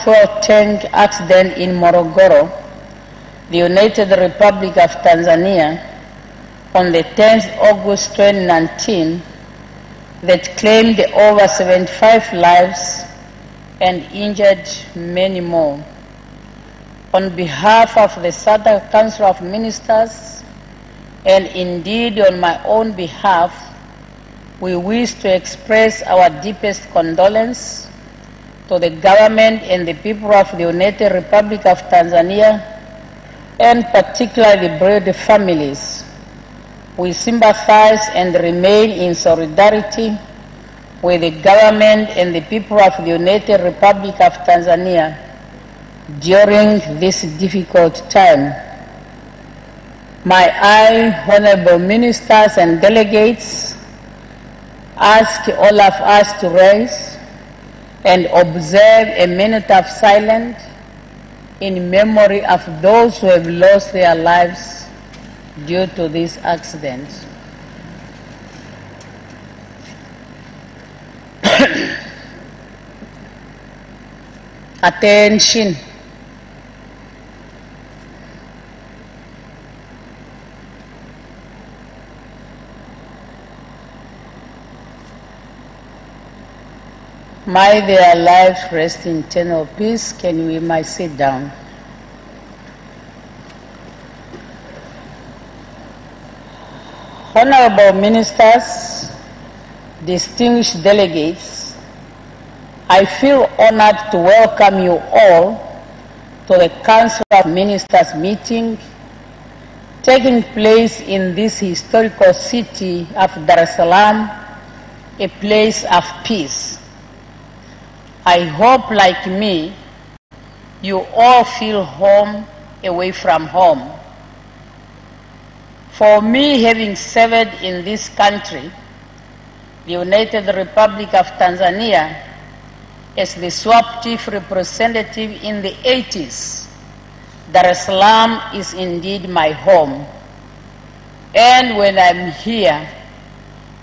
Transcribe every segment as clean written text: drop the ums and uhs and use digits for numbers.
fuel tank accident in Morogoro, the United Republic of Tanzania, on the 10th August 2019 that claimed over 75 lives and injured many more. On behalf of the SADC Council of Ministers, and indeed on my own behalf, we wish to express our deepest condolence to the government and the people of the United Republic of Tanzania, and particularly the bereaved families. We sympathize and remain in solidarity with the government and the people of the United Republic of Tanzania during this difficult time. My honorable ministers and delegates, ask all of us to rise and observe a minute of silence in memory of those who have lost their lives due to this accident. Attention. May their lives rest in eternal peace. Can we might sit down? Honorable ministers, distinguished delegates, I feel honored to welcome you all to the Council of Ministers meeting taking place in this historical city of Dar es Salaam, a place of peace. I hope, like me, you all feel home away from home. For me, having served in this country, the United Republic of Tanzania, as the SWAP chief representative in the 80s, Dar es Salaam is indeed my home. And when I'm here,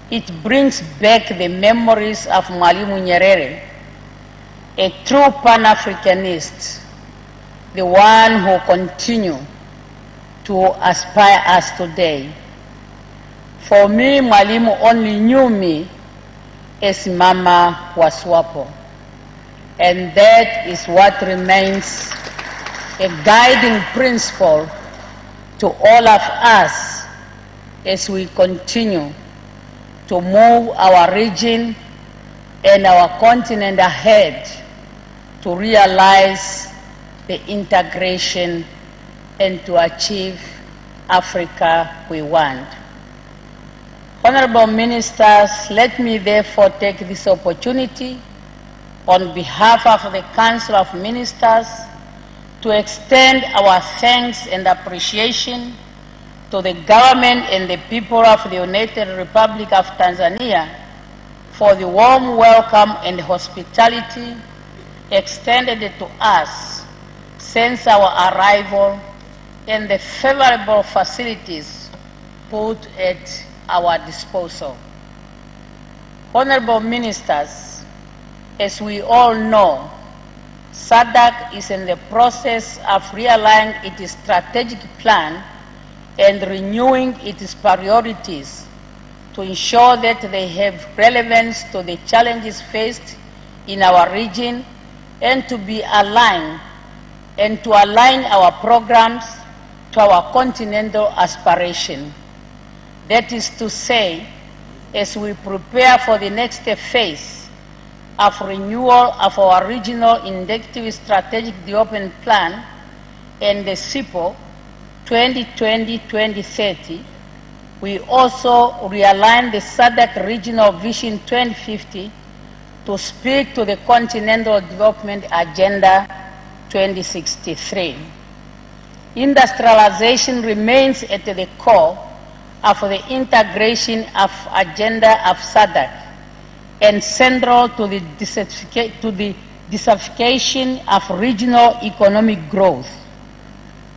it brings back the memories of Mwalimu Nyerere, a true Pan-Africanist, the one who continues to aspire us today. For me, Mwalimu only knew me as Mama wa SWAPO, and that is what remains a guiding principle to all of us as we continue to move our region and our continent ahead to realize the integration and to achieve Africa we want. Honorable ministers, let me therefore take this opportunity on behalf of the Council of Ministers to extend our thanks and appreciation to the government and the people of the United Republic of Tanzania for the warm welcome and hospitality extended to us since our arrival and the favorable facilities put at our disposal. Honorable ministers, as we all know, SADC is in the process of realigning its strategic plan and renewing its priorities to ensure that they have relevance to the challenges faced in our region and to be aligned and to align our programs to our continental aspiration. That is to say, as we prepare for the next phase of renewal of our regional indicative strategic development plan and the SIPO 2020-2030, we also realign the SADC Regional Vision 2050 to speak to the Continental Development Agenda 2063. Industrialization remains at the core of the integration of agenda of SADC and central to the diversification of regional economic growth.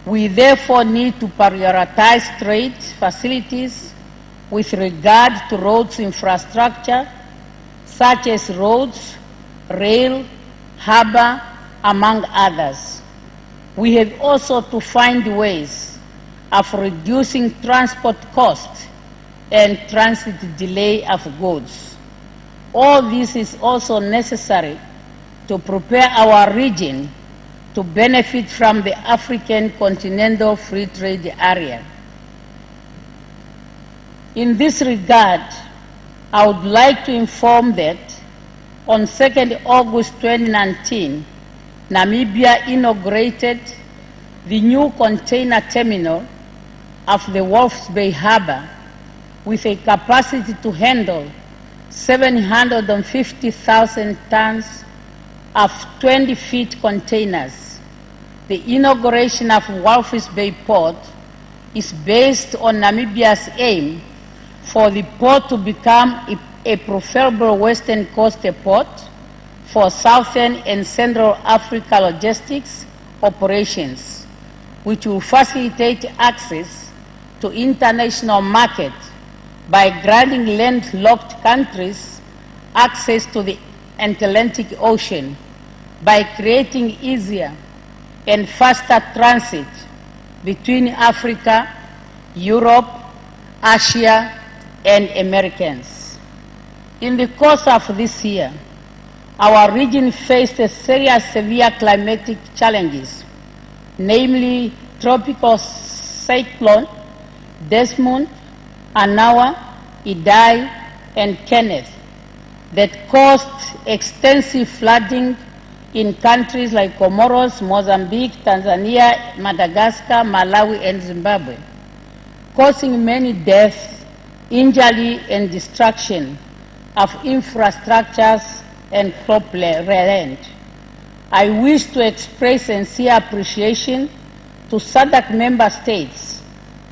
We therefore need to prioritize trade facilities with regard to roads infrastructure, such as roads, rail, harbor, among others. We have also to find ways of reducing transport costs and transit delay of goods. All this is also necessary to prepare our region to benefit from the African Continental Free Trade Area. In this regard, I would like to inform that on 2nd August 2019, Namibia inaugurated the new container terminal of the Walvis Bay Harbor with a capacity to handle 750,000 tons of 20-feet containers. The inauguration of Walvis Bay Port is based on Namibia's aim for the port to become a preferable Western Coast port for Southern and Central Africa logistics operations, which will facilitate access to international markets by granting landlocked countries access to the Atlantic Ocean, by creating easier and faster transit between Africa, Europe, Asia, and Americans. In the course of this year, our region faced serious severe climatic challenges, namely tropical cyclone Desmond, Anawa, Idai, and Kenneth, that caused extensive flooding in countries like Comoros, Mozambique, Tanzania, Madagascar, Malawi, and Zimbabwe, causing many deaths, injury, and destruction of infrastructures and cropland. I wish to express sincere appreciation to SADC member states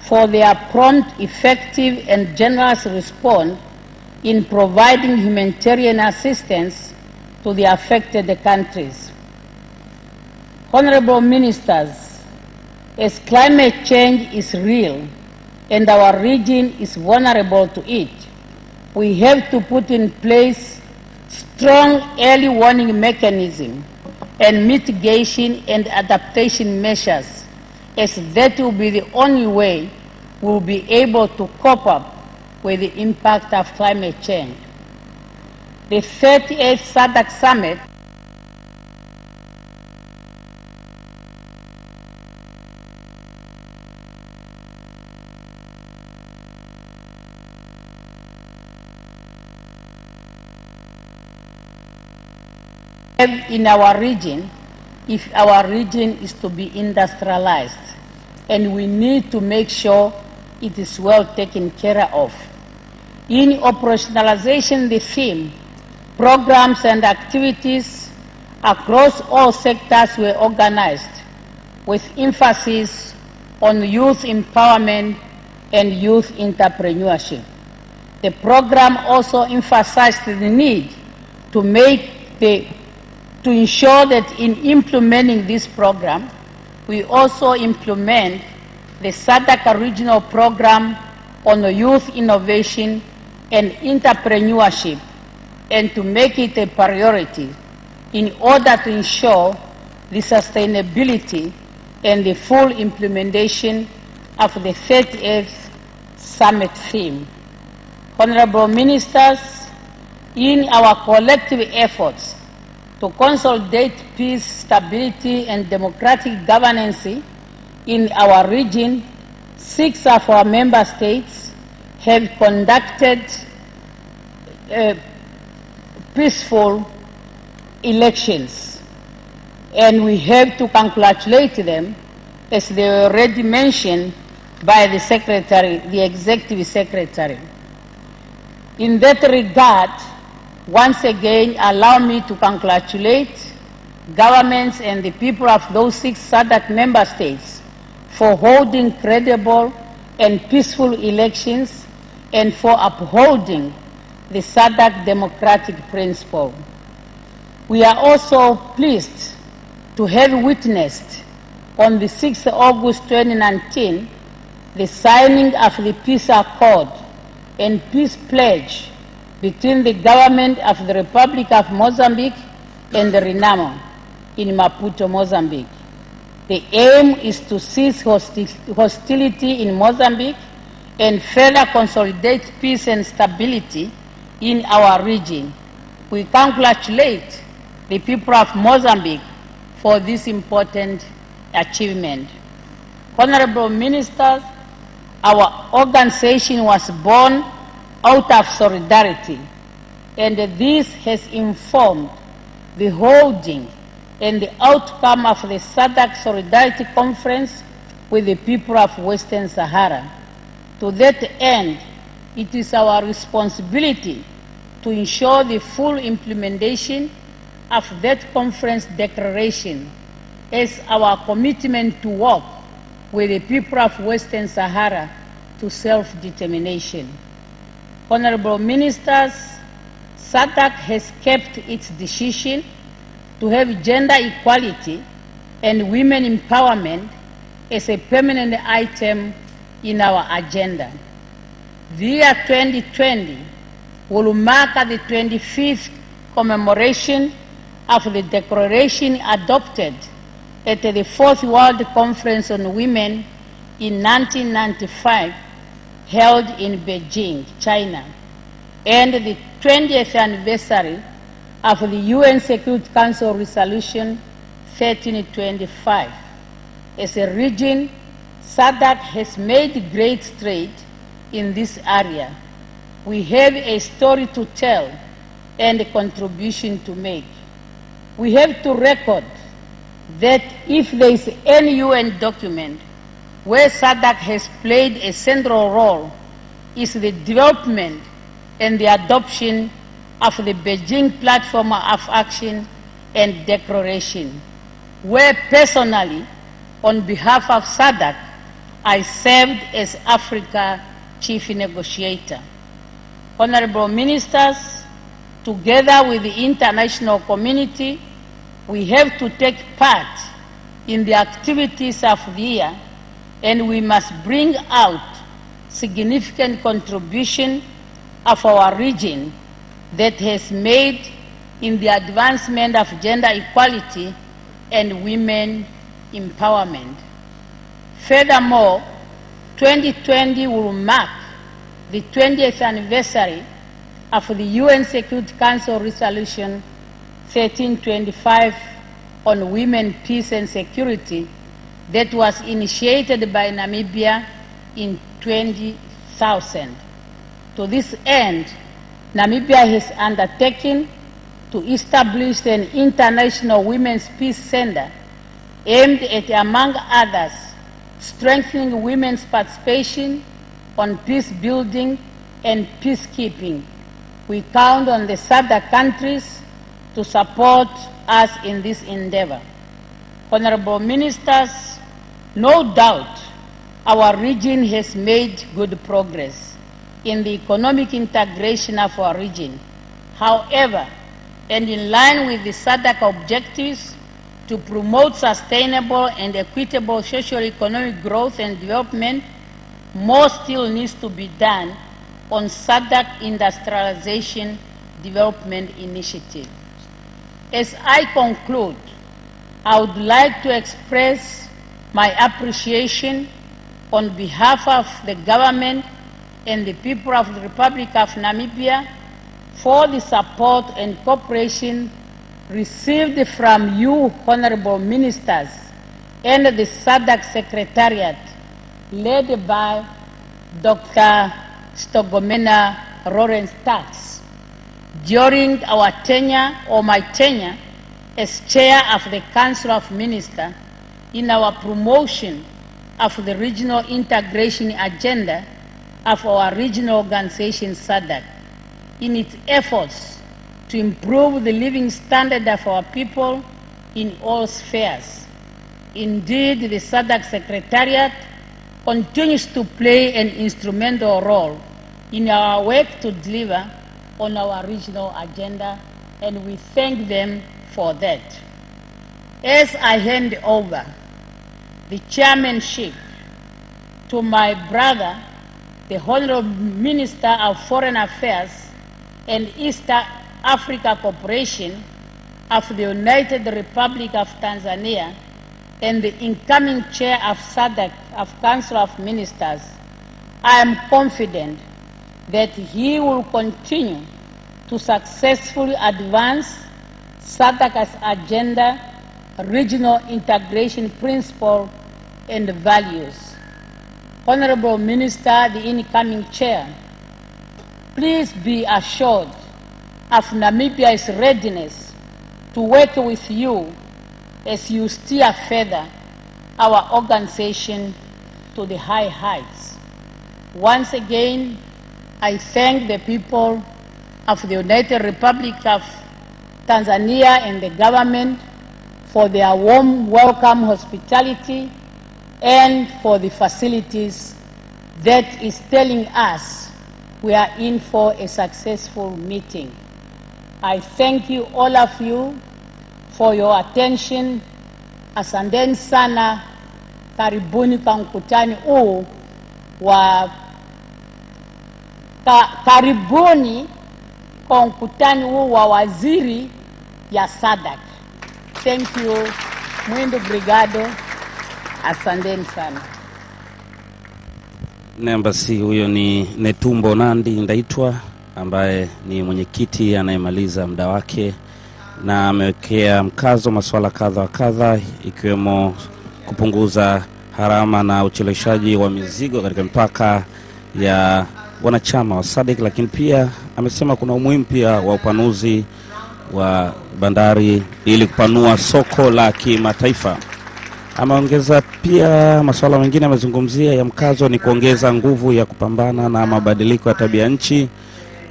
for their prompt, effective, and generous response in providing humanitarian assistance to the affected countries. Honorable Ministers, as climate change is real and our region is vulnerable to it, we have to put in place strong early warning mechanisms and mitigation and adaptation measures, as that will be the only way we will be able to cope up with the impact of climate change. The 38th SADC Summit in our region, if our region is to be industrialized, and we need to make sure it is well taken care of. In operationalization the theme, programs and activities across all sectors were organized with emphasis on youth empowerment and youth entrepreneurship. The program also emphasized the need to ensure that in implementing this program, we also implement the SADC regional program on youth innovation and entrepreneurship, and to make it a priority in order to ensure the sustainability and the full implementation of the 38th Summit theme. Honorable Ministers, in our collective efforts to consolidate peace, stability, and democratic governance in our region, 6 of our member states have conducted peaceful elections, and we have to congratulate them, as they were already mentioned by the Secretary, the Executive Secretary. In that regard, once again, allow me to congratulate governments and the people of those 6 SADC member states for holding credible and peaceful elections and for upholding the SADC democratic principle. We are also pleased to have witnessed on the 6th of August 2019 the signing of the Peace Accord and Peace Pledge between the government of the Republic of Mozambique and the RENAMO, in Maputo, Mozambique. The aim is to cease hostility in Mozambique and further consolidate peace and stability in our region. We congratulate the people of Mozambique for this important achievement. Honorable Ministers, our organization was born out of solidarity, and this has informed the holding and the outcome of the SADC Solidarity Conference with the people of Western Sahara. To that end, it is our responsibility to ensure the full implementation of that conference declaration as our commitment to work with the people of Western Sahara to self-determination. Honorable Ministers, SADC has kept its decision to have gender equality and women empowerment as a permanent item in our agenda. The year 2020 will mark the 25th commemoration of the declaration adopted at the Fourth World Conference on Women in 1995, held in Beijing, China, and the 20th anniversary of the UN Security Council Resolution 1325. As a region, SADC has made great strides in this area. We have a story to tell and a contribution to make. We have to record that if there is any UN document where SADC has played a central role, is the development and the adoption of the Beijing Platform of Action and Declaration, where personally, on behalf of SADC, I served as Africa Chief Negotiator. Honorable Ministers, together with the international community, we have to take part in the activities of the year, and we must bring out significant contribution of our region that has made in the advancement of gender equality and women empowerment. Furthermore, 2020 will mark the 20th anniversary of the UN Security Council Resolution 1325 on women, peace and security that was initiated by Namibia in 2000. To this end, Namibia has undertaken to establish an international women's peace center aimed at, among others, strengthening women's participation on peace building and peacekeeping. We count on the SADC countries to support us in this endeavor. Honorable Ministers, no doubt our region has made good progress in the economic integration of our region. However, and in line with the SADC objectives to promote sustainable and equitable socio-economic growth and development, more still needs to be done on SADC Industrialization Development Initiative. As I conclude, I would like to express my appreciation on behalf of the government and the people of the Republic of Namibia for the support and cooperation received from you, Honorable Ministers, and the SADC Secretariat, led by Dr. Stogomena Lawrence-Tax, during our tenure, or my tenure, as Chair of the Council of Ministers in our promotion of the regional integration agenda of our regional organization, SADC, in its efforts to improve the living standard of our people in all spheres. Indeed, the SADC Secretariat continues to play an instrumental role in our work to deliver on our regional agenda, and we thank them for that. As I hand over the chairmanship to my brother, the Honorable Minister of Foreign Affairs and East Africa Cooperation, of the United Republic of Tanzania and the incoming chair of SADC Council of Ministers, I am confident that he will continue to successfully advance SADC's agenda, regional integration principle, and values. Honorable Minister, the incoming chair, please be assured of Namibia's readiness to work with you as you steer further our organization to the high heights. Once again, I thank the people of the United Republic of Tanzania and the government for their warm welcome hospitality and for the facilities that is telling us we are in for a successful meeting. I thank you, all of you, for your attention. Asanteni sana, karibuni kwa mkutano huu wa karibuni kwa mkutano huu wa waziri ya SADC. Thank you. Muito obrigado. Asanteni sana. Basi huyo ni Netumbo Nandi Ndaitwa ambaye ni mwenyekiti anayemaliza muda wake, na amewekea mkazo masuala kadha wa kadha ikiwemo kupunguza harama na ucheleweshaji wa mizigo katika mipaka ya wanachama wa SADC, lakini pia amesema kuna umuhimu pia wa upanuzi wa bandari ili kupanua soko la kimataifa. Ameongeza pia masuala mengine amezungumzia ya mkazo ni kuongeza nguvu ya kupambana na mabadiliko ya tabia nchi,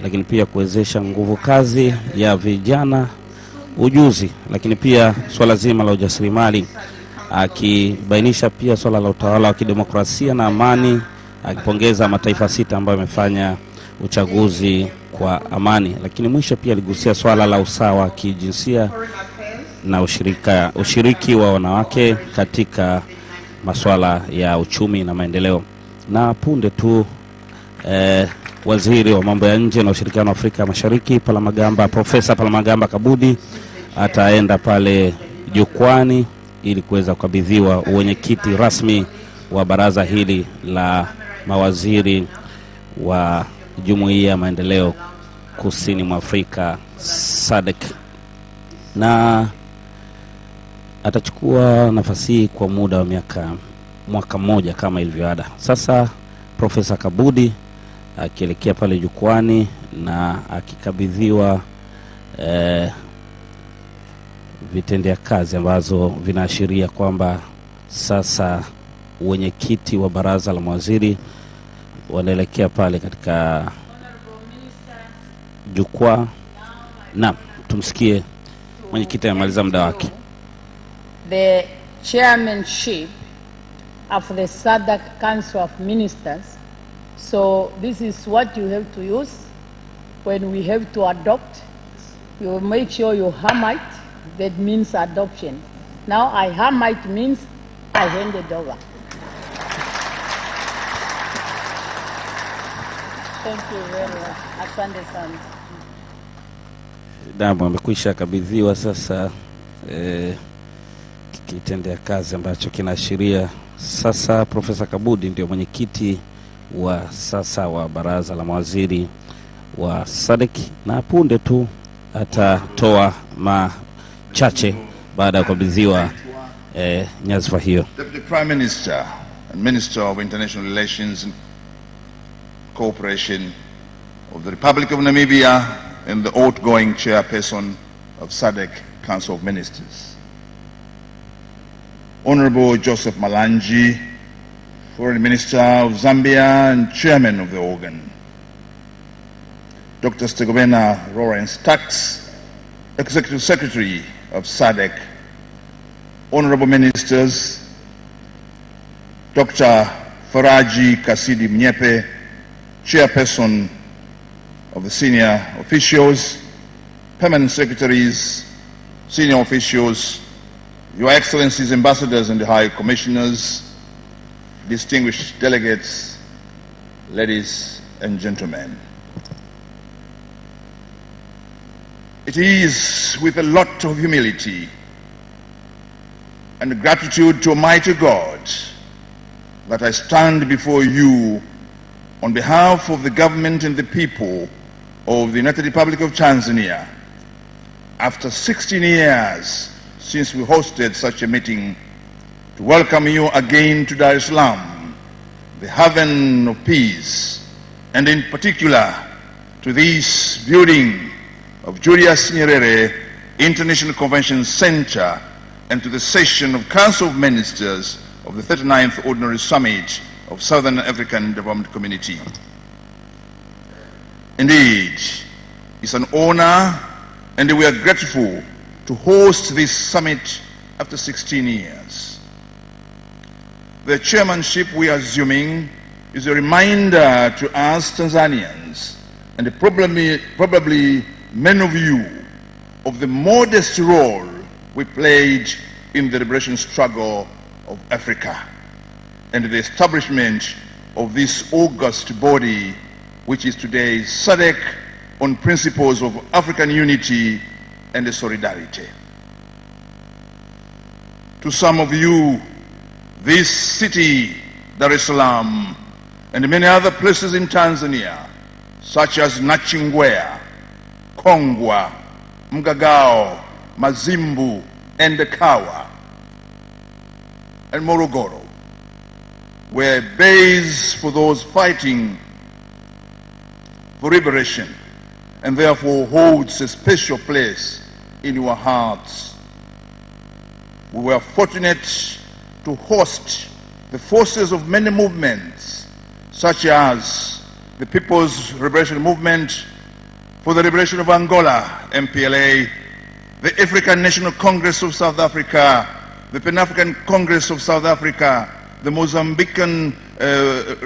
lakini pia kuwezesha nguvu kazi ya vijana, ujuzi, lakini pia swala zima la ujasiriamali, akibainisha pia swala la utawala wa kidemokrasia na amani, akipongeza mataifa 6 ambayo yamefanya uchaguzi kwa amani. Lakini mwisho pia aligusia swala la usawa wa kijinsia na ushiriki wa wanawake katika masuala ya uchumi na maendeleo. Na punde tu waziri wa mambo ya nje na ushirikiano wa Afrika Mashariki Profesa Palamagamba Kabudi ataenda pale jukwani ili kuweza kukabidhiwa uwenyekiti rasmi wa baraza hili la mawaziri wa Jumuiya ya Maendeleo Kusini mwa Afrika SADC, na atachukua nafasi kwa muda wa mwaka mmoja kama ilivyoada. Sasa Profesa Kabudi akielekea pale jukwani na akikabidhiwa vitendea kazi ambazo vinaashiria kwamba sasa wenyekiti wa baraza la mawaziri wanaelekea pale katika jukwaa. Na tumsikie mwenyekiti amaliza muda wake. The chairmanship of the SADC Council of Ministers. So this is what you have to use when we have to adopt. You make sure you hammer it. That means adoption. Now I hammer it means I hand it over. Thank you very much. Asante sana. Damu amekwisha kabidhiwa sasa kitendea kazi ambacho kinaashiria sasa Profesa Kabudi ndio mwenyekiti wa sasa wa baraza la mawaziri wa SADC, na punde tu atatoa machache baada ya kukabidhiwa nyadhifa hiyo. Deputy Prime Minister and Minister of International Relations and Cooperation of the Republic of Namibia and the outgoing chairperson of SADC Council of Ministers. Honorable Joseph Malanji, Foreign Minister of Zambia and Chairman of the organ. Dr. Stegobena Lawrence Tax, Executive Secretary of SADC. Honorable Ministers, Dr. Faraji Kasidi Mnyepe, Chairperson of the Senior Officials, Permanent Secretaries, Senior Officials, Your Excellencies, Ambassadors and the High Commissioners, distinguished delegates, ladies and gentlemen. It is with a lot of humility and gratitude to Almighty God that I stand before you on behalf of the government and the people of the United Republic of Tanzania, after 16 years since we hosted such a meeting, to welcome you again to Dar es Salaam, the haven of peace, and in particular to this building of Julius Nyerere International Convention Center, and to the session of Council of Ministers of the 39th Ordinary Summit of Southern African Development Community. Indeed, it's an honor, and we are grateful to host this summit after 16 years. The chairmanship we are assuming is a reminder to us Tanzanians, and probably many of you, of the modest role we played in the liberation struggle of Africa and the establishment of this august body, which is today SADC, on principles of African unity and solidarity. To some of you, this city, Dar es Salaam, and many other places in Tanzania, such as Nachingwea, Kongwa, Mgagao, Mazimbu, and Kawa, and Morogoro, were base for those fighting for liberation, and therefore holds a special place in your hearts. We were fortunate to host the forces of many movements, such as the People's Liberation Movement for the Liberation of Angola, MPLA, the African National Congress of South Africa, the Pan-African Congress of South Africa, the Mozambican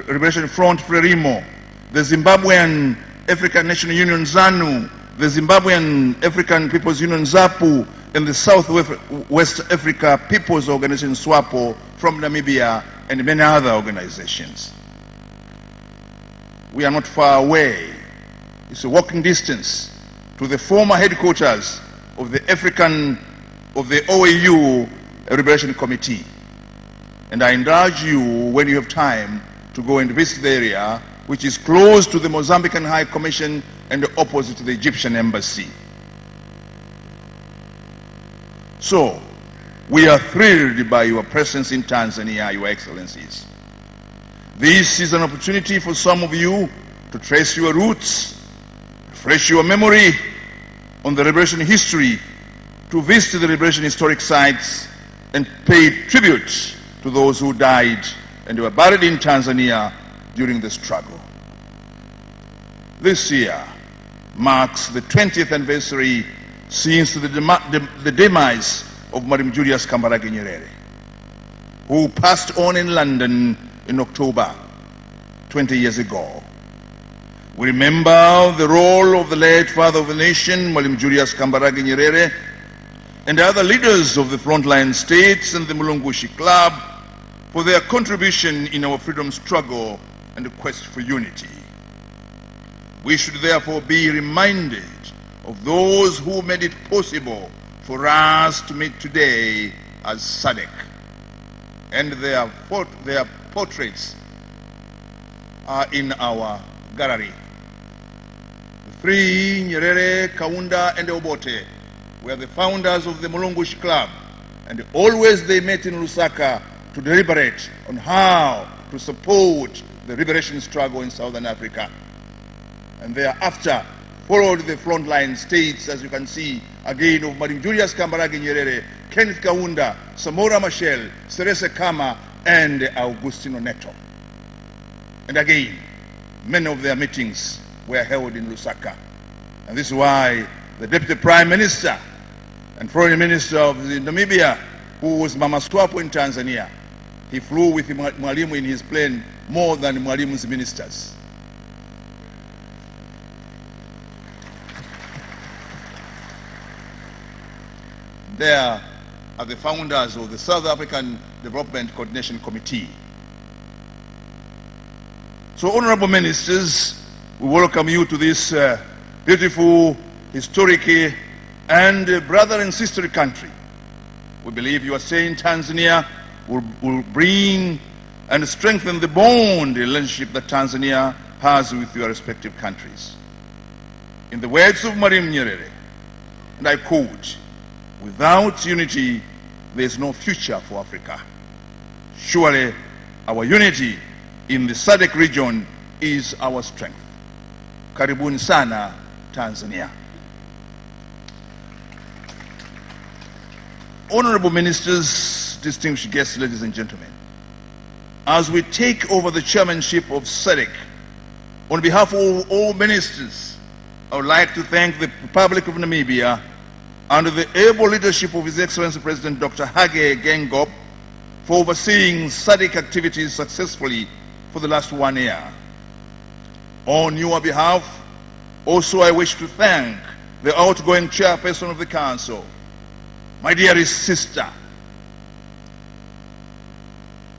Liberation Front Frelimo, the Zimbabwean African National Union ZANU, the Zimbabwean African People's Union ZAPU, and the Southwest Africa People's Organization SWAPO from Namibia, and many other organizations. We are not far away. It's a walking distance to the former headquarters of the OAU Liberation Committee. And I encourage you, when you have time, to go and visit the area, which is close to the Mozambican High Commission and opposite to the Egyptian Embassy. So, we are thrilled by your presence in Tanzania, Your Excellencies. This is an opportunity for some of you to trace your roots, refresh your memory on the liberation history, to visit the liberation historic sites, and pay tribute to those who died and were buried in Tanzania during the struggle. This year marks the 20th anniversary since the demise of Madam Julius Kambarage Nyerere, who passed on in London in October 20 years ago. We remember the role of the late father of the nation, Madam Julius Kambarage Nyerere, and other leaders of the frontline states and the Mulungushi Club for their contribution in our freedom struggle and the quest for unity. We should therefore be reminded of those who made it possible for us to meet today as SADC, and their portraits are in our gallery. The three, Nyerere, Kaunda, and Obote, were the founders of the Mulungushi Club, and always they met in Lusaka to deliberate on how to support the liberation struggle in Southern Africa. And thereafter followed the frontline states, as you can see, again, of Madam Julius Kambarage Nyerere, Kenneth Kaunda, Samora Machel, Serese Kama, and Augustino Neto. And again, many of their meetings were held in Lusaka. And this is why the Deputy Prime Minister and Foreign Minister of Namibia, who was Mama Swapo in Tanzania, he flew with Mwalimu in his plane more than Mwalimu's ministers. There are the founders of the South African Development Coordination Committee. So, honorable ministers, we welcome you to this beautiful, historic and a brother and sister country. We believe you are saying Tanzania will bring and strengthen the bond, the relationship that Tanzania has with your respective countries. In the words of Mwalimu Nyerere, and I quote, "Without unity, there is no future for Africa." Surely, our unity in the SADC region is our strength. Karibuni sana, Tanzania. Honorable Ministers, distinguished guests, ladies and gentlemen, as we take over the chairmanship of SADC, on behalf of all ministers, I would like to thank the Republic of Namibia under the able leadership of His Excellency President Dr. Hage Geingob for overseeing SADC activities successfully for the last 1 year. On your behalf, also I wish to thank the outgoing chairperson of the Council, my dearest sister,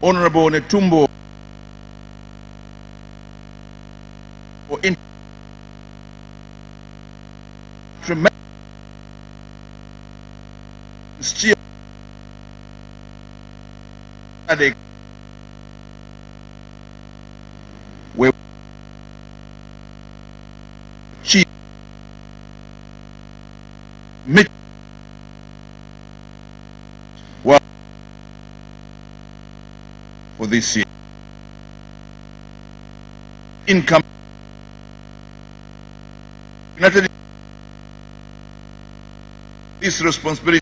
Honorable Netumbo, for tremendous cheer where chief meet well for this year. Income United this responsibility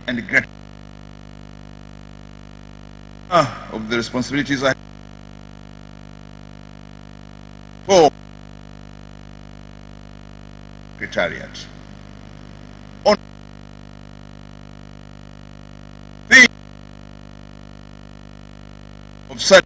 and gratitude of the responsibilities I for Secretariat. On the of such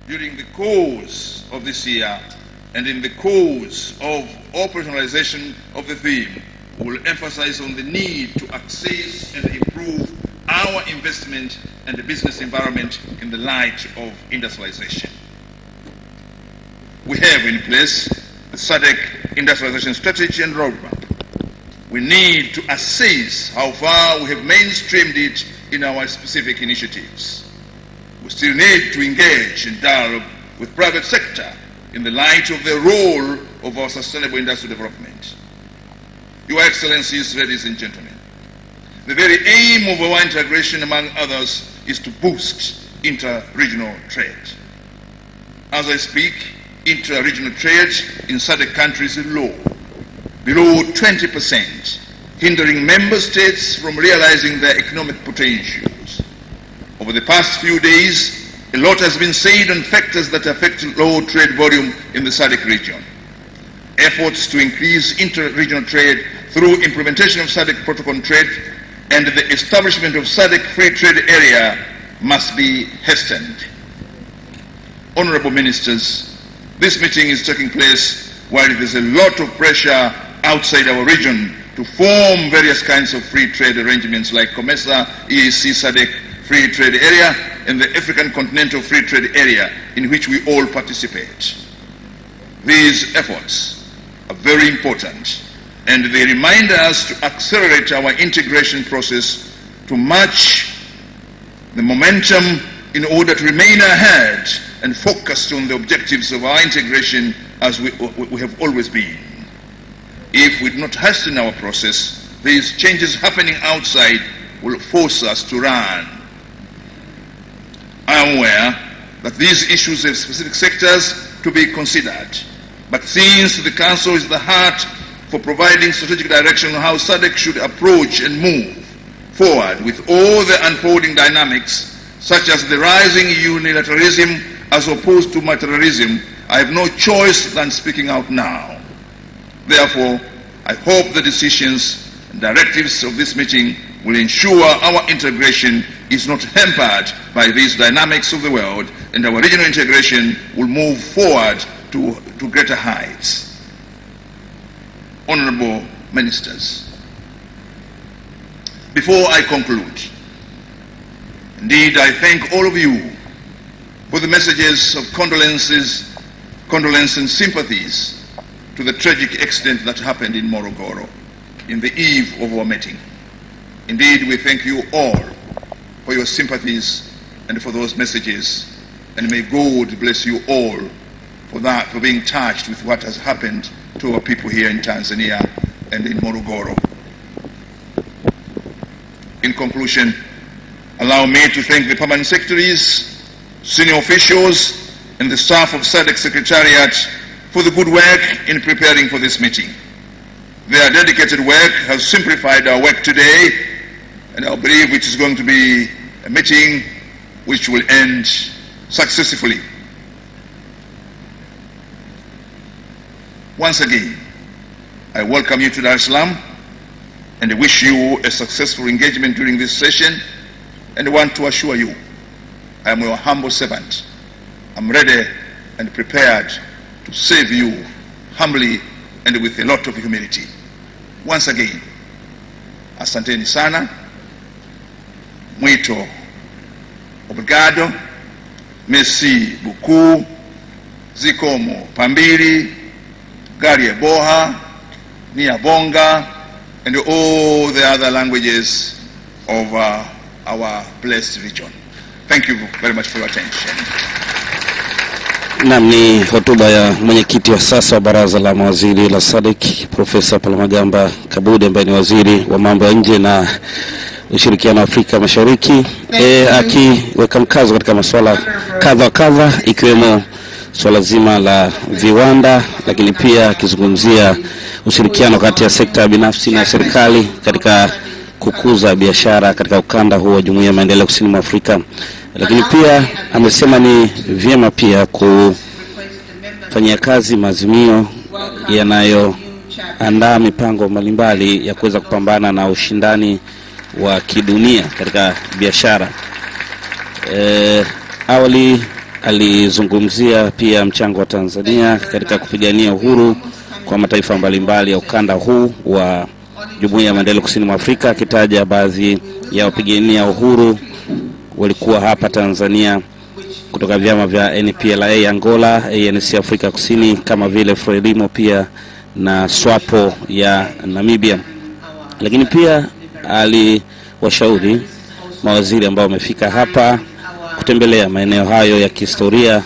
during the course of this year and in the course of operationalization of the theme, we will emphasize on the need to access and improve our investment and the business environment in the light of industrialization. We have in place the SADC industrialization strategy and roadmap. We need to assess how far we have mainstreamed it in our specific initiatives. We still need to engage in dialogue with private sector in the light of the role of our sustainable industrial development. Your Excellencies, ladies and gentlemen, the very aim of our integration, among others, is to boost inter-regional trade. As I speak, inter-regional trade in SADC countries is low, below 20%, hindering member states from realizing their economic potentials. Over the past few days, a lot has been said on factors that affect low trade volume in the SADC region. Efforts to increase inter-regional trade through implementation of SADC protocol on trade and the establishment of SADC free trade area must be hastened. Honorable Ministers, this meeting is taking place while there is a lot of pressure outside our region to form various kinds of free trade arrangements like COMESA, EAC, SADC Free Trade Area, and the African Continental Free Trade Area, in which we all participate. These efforts are very important, and they remind us to accelerate our integration process to match the momentum in order to remain ahead and focused on the objectives of our integration as we have always been. If we do not hasten our process, these changes happening outside will force us to run. I am aware that these issues have specific sectors to be considered, but since the Council is the heart for providing strategic direction on how SADC should approach and move forward with all the unfolding dynamics, such as the rising unilateralism as opposed to multilateralism, I have no choice than speaking out now. Therefore, I hope the decisions and directives of this meeting will ensure our integration is not hampered by these dynamics of the world, and our regional integration will move forward to greater heights. Honorable Ministers, before I conclude, indeed I thank all of you for the messages of condolence and sympathies to the tragic accident that happened in Morogoro in the eve of our meeting. Indeed, we thank you all for your sympathies and for those messages, and may God bless you all for being touched with what has happened to our people here in Tanzania and in Morogoro. In conclusion, allow me to thank the permanent secretaries, senior officials, and the staff of SADC Secretariat for the good work in preparing for this meeting. Their dedicated work has simplified our work today, and I believe it is going to be a meeting which will end successfully. Once again, I welcome you to Dar es Salaam and wish you a successful engagement during this session, and want to assure you I am your humble servant. I'm ready and prepared to serve you humbly and with a lot of humility. Once again, asanteni sana, muito obrigado, merci beaucoup, zikomo pambili, gari boha, niabonga, and all the other languages of our blessed region. Thank you very much for your attention. Naam, ni hotuba ya mwenyekiti wa sasa wa baraza la mawaziri la SADC, Profesa Palamagamba Kabudi, ambaye ni waziri wa mambo ya nje na ushirikiano wa Afrika Mashariki, akiweka mkazo katika masuala kadha ikiwemo swala zima la viwanda, lakini pia akizungumzia ushirikiano kati ya sekta binafsi na serikali katika kukuza biashara katika ukanda huu wa Jumuiya ya Maendeleo Kusini mwa Afrika. Lakini pia amesema ni vyema pia kufanyia kazi maazimio yanayoandaa mipango mbalimbali ya kuweza kupambana na ushindani wa kidunia katika biashara. Awali alizungumzia pia mchango wa Tanzania katika kupigania uhuru kwa mataifa mbalimbali ya ukanda huu wa Jumuiya ya Maendeleo Kusini mwa Afrika, akitaja baadhi ya wapigania uhuru walikuwa hapa Tanzania kutoka vyama vya NPLA Angola, ANC Afrika Kusini, kama vile Frelimo pia na SWAPO ya Namibia. Lakini pia aliwashauri mawaziri ambao wamefika hapa kutembelea maeneo hayo ya kihistoria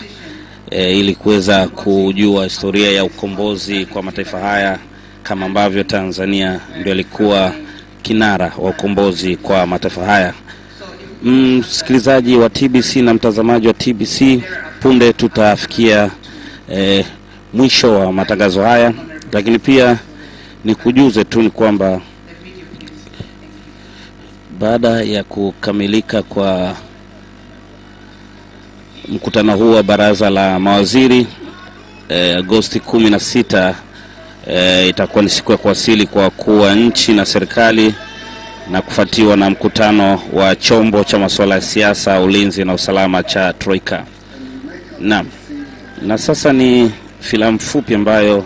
ili kuweza kujua historia ya ukombozi kwa mataifa haya, kama ambavyo Tanzania ndio ilikuwa kinara wa ukombozi kwa mataifa haya. Msikilizaji wa TBC na mtazamaji wa TBC, punde tutafikia mwisho wa matangazo haya, lakini pia nikujuze tu ni kwamba baada ya kukamilika kwa mkutano huu wa baraza la mawaziri Agosti 16, itakuwa ni siku ya kuwasili kwa wakuu wa nchi na serikali, na kufuatiwa na mkutano wa chombo cha masuala ya siasa, ulinzi na usalama cha Troika. Na sasa ni filamu fupi ambayo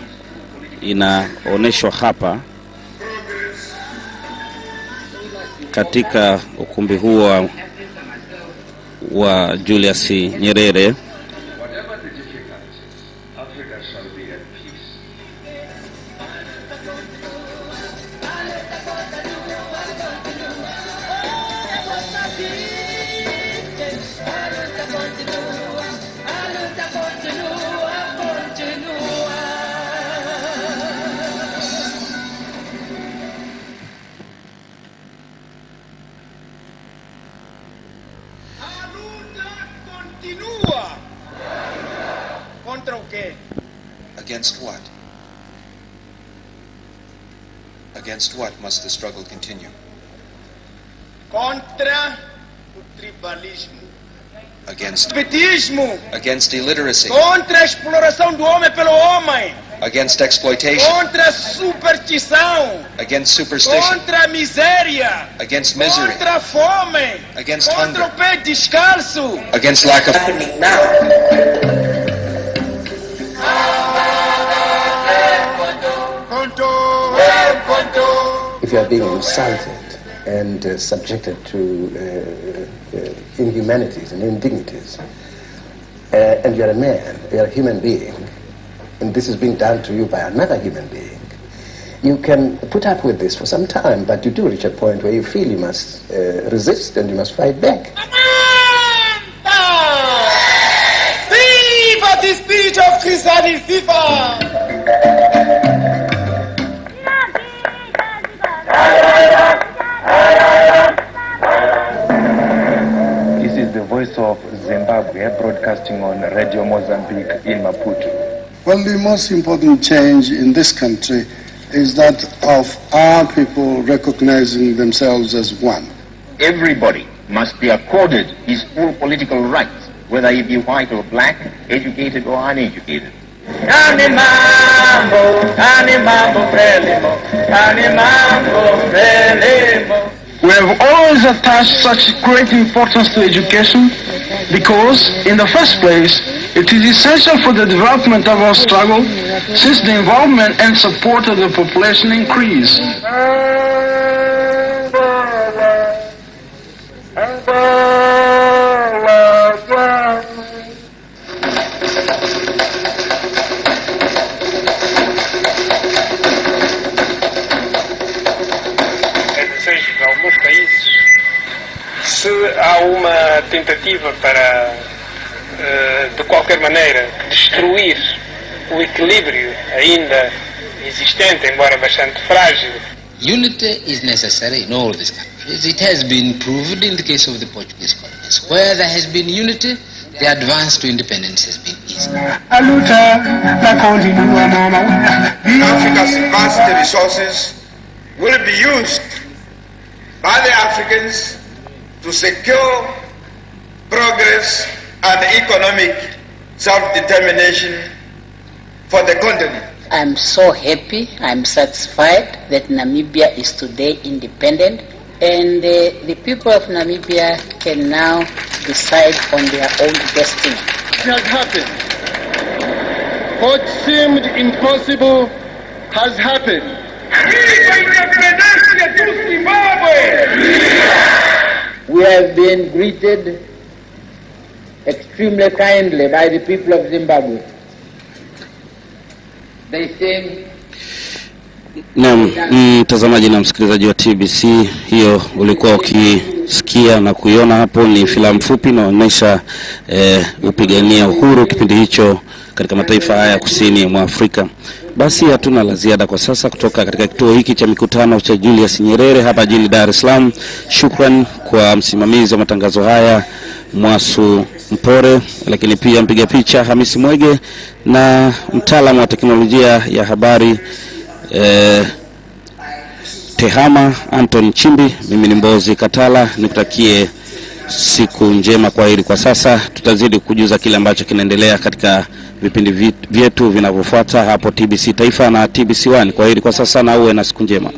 inaoneshwa hapa katika ukumbi huo wa Julius Nyerere. Against what? Against what must the struggle continue? Contra o tribalismo. Against Petismo. Against illiteracy. Contra a exploração do homem pelo homem. Against exploitation. Contra a superstição. Against superstition. Contra a miséria. Against misery. Contra a fome. Against contra hunger. o pé descalço. Against lack of happening now. If you are being insulted and subjected to inhumanities and indignities, and you are a man, you are a human being, and this is being done to you by another human being, you can put up with this for some time, but you do reach a point where you feel you must resist and you must fight back. Viva the spirit of Christianity! Viva! This is the voice of Zimbabwe broadcasting on Radio Mozambique in Maputo. Well, the most important change in this country is that of our people recognizing themselves as one. Everybody must be accorded his full political rights, whether he be white or black, educated or uneducated. We have always attached such great importance to education because, in the first place, it is essential for the development of our struggle, since the involvement and support of the population increase. Se há uma tentativa para, de qualquer maneira, destruir o equilíbrio ainda existente, embora bastante frágil. Unity is necessary in all these countries. It has been proved in the case of the Portuguese colonies. Where there has been unity, the advance to independence has been easy. Africa's vast resources will be used by the Africans to secure progress and economic self-determination for the continent. I'm so happy, I'm satisfied that Namibia is today independent, and the people of Namibia can now decide on their own destiny. It has happened. What seemed impossible has happened. We have been greeted extremely kindly by the people of Zimbabwe. They say, Naam, mtazamaji na msikilizaji wa TBC, hiyo ulikuwa ukisikia na kuiona hapo ni filamu fupi inaonyesha upigania uhuru kipindi hicho katika mataifa haya kusini mwa Afrika. Basi hatuna la ziada kwa sasa kutoka katika kituo hiki cha mikutano cha Julius Nyerere hapa jijini Dar es Salaam. Shukran kwa msimamizi wa matangazo haya Mwasu Mpore, lakini pia mpiga picha Hamisi Mwege na mtaalamu wa teknolojia ya habari Tehama Anton Chimbi. Mimi ni Mbozi Katala, nikutakie siku njema. Kwa heri kwa sasa, tutazidi kujuza kile ambacho kinaendelea katika vipindi vyetu vinavyofuata hapo TBC Taifa na TBC One. Kwa heri kwa sasa na uwe na siku njema.